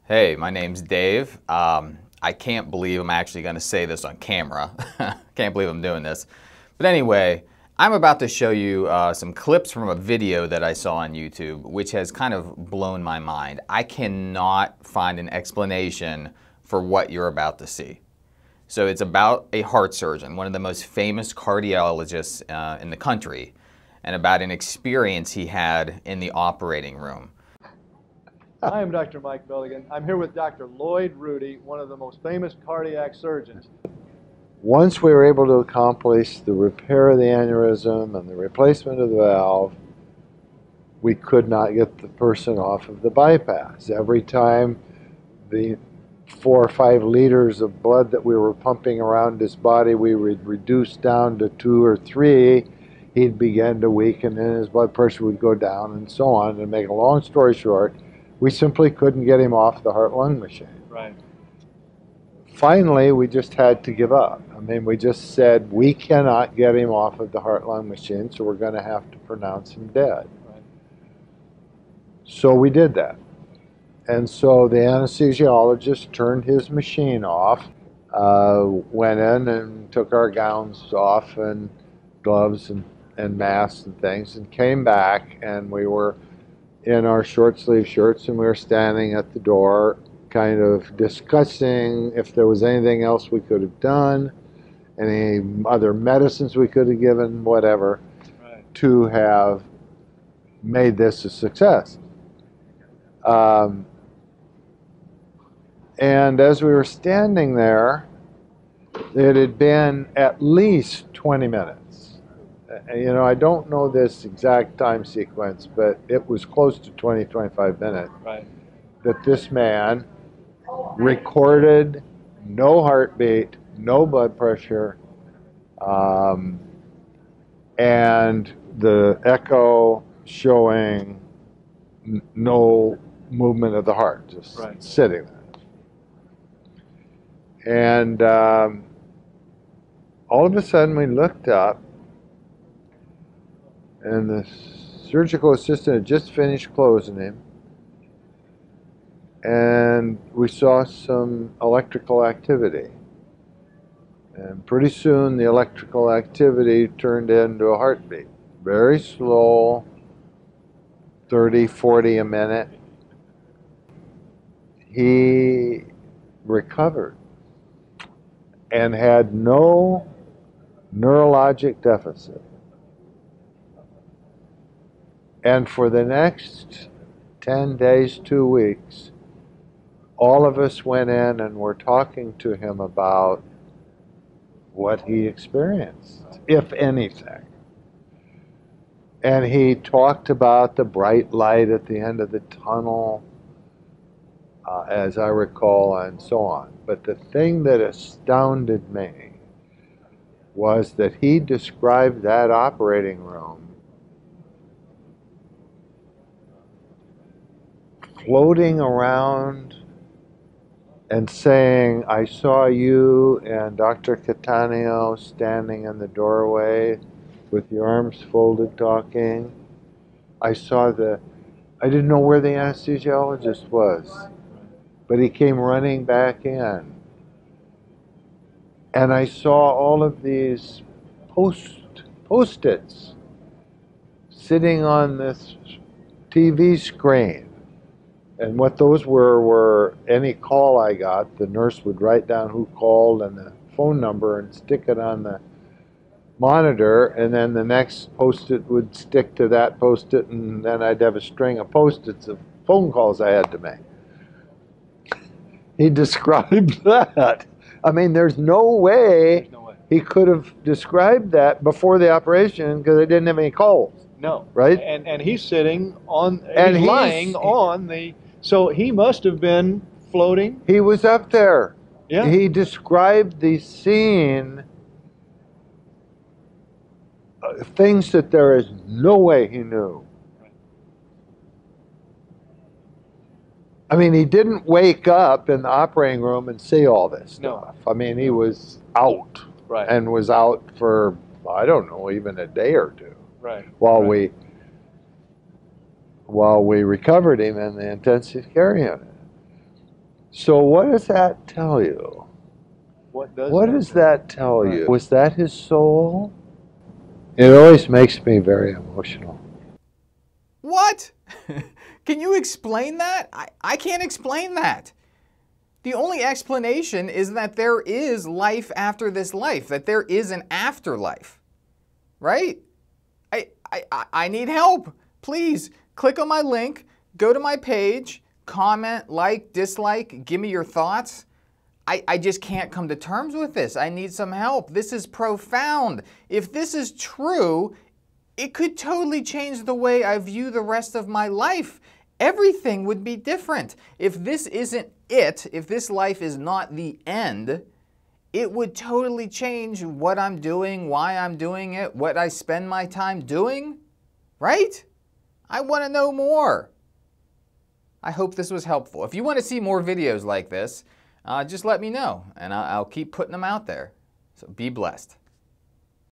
Hey, my name's Dave. I can't believe I'm actually going to say this on camera. Can't believe I'm doing this. But anyway, I'm about to show you some clips from a video that I saw on YouTube, which has kind of blown my mind. I cannot find an explanation for what you're about to see. So it's about a heart surgeon, one of the most famous cardiologists in the country, and about an experience he had in the operating room. I am Dr. Mike Belligan. I'm here with Dr. Lloyd Rudy, one of the most famous cardiac surgeons. Once we were able to accomplish the repair of the aneurysm and the replacement of the valve, we could not get the person off of the bypass. Every time the 4 or 5 liters of blood that we were pumping around his body, we would reduce down to 2 or 3, he'd begin to weaken and his blood pressure would go down and so on. And make a long story short, we simply couldn't get him off the heart-lung machine. Right. Finally, we just had to give up. I mean, we just said, we cannot get him off of the heart-lung machine, so we're going to have to pronounce him dead. Right. So we did that. And so the anesthesiologist turned his machine off, went in and took our gowns off and gloves and masks and things, and came back, and we were in our short sleeve shirts, and we were standing at the door kind of discussing if there was anything else we could have done, any other medicines we could have given, whatever, Right. to have made this a success. And as we were standing there, it had been at least 20 minutes. You know, I don't know this exact time sequence, but it was close to 20, 25 minutes. Right. That this man recorded no heartbeat, no blood pressure, and the echo showing no movement of the heart, just Right. sitting there. And all of a sudden we looked up, and the surgical assistant had just finished closing him, and we saw some electrical activity. And pretty soon the electrical activity turned into a heartbeat. Very slow, 30, 40 a minute. He recovered and had no neurologic deficit. And for the next 10 days, 2 weeks, all of us went in and were talking to him about what he experienced, if anything. And he talked about the bright light at the end of the tunnel, as I recall, and so on. But the thing that astounded me was that he described that operating room floating around and saying, I saw you and Dr. Catania standing in the doorway with your arms folded talking. I didn't know where the anesthesiologist was, but he came running back in. And I saw all of these post-its sitting on this TV screen. And what those were any call I got, the nurse would write down who called and the phone number and stick it on the monitor, and then the next post-it would stick to that post-it, and then I'd have a string of post-its of phone calls I had to make. He described that. I mean, there's no way he could have described that before the operation because they didn't have any calls. No. Right? And he's sitting on, And he's lying on the, so he must have been floating. He was up there. Yeah. He described the scene, things that there is no way he knew. I mean, he didn't wake up in the operating room and see all this stuff. No. I mean, he was out. Right. And was out for, I don't know, even a day or two. Right. While Right. we recovered him in the intensive care unit. So what does that tell you? What does What that does tell that tell Right. you? Was that his soul? It always makes me very emotional. What? Can you explain that? I can't explain that. The only explanation is that there is life after this life, that there is an afterlife, right? I need help. Please click on my link, go to my page, comment, like, dislike, give me your thoughts. I just can't come to terms with this. I need some help. This is profound. If this is true, it could totally change the way I view the rest of my life. Everything would be different. If this isn't it, if this life is not the end, it would totally change what I'm doing, why I'm doing it, what I spend my time doing, right? I want to know more. I hope this was helpful. If you want to see more videos like this, just let me know, and I'll keep putting them out there. So be blessed.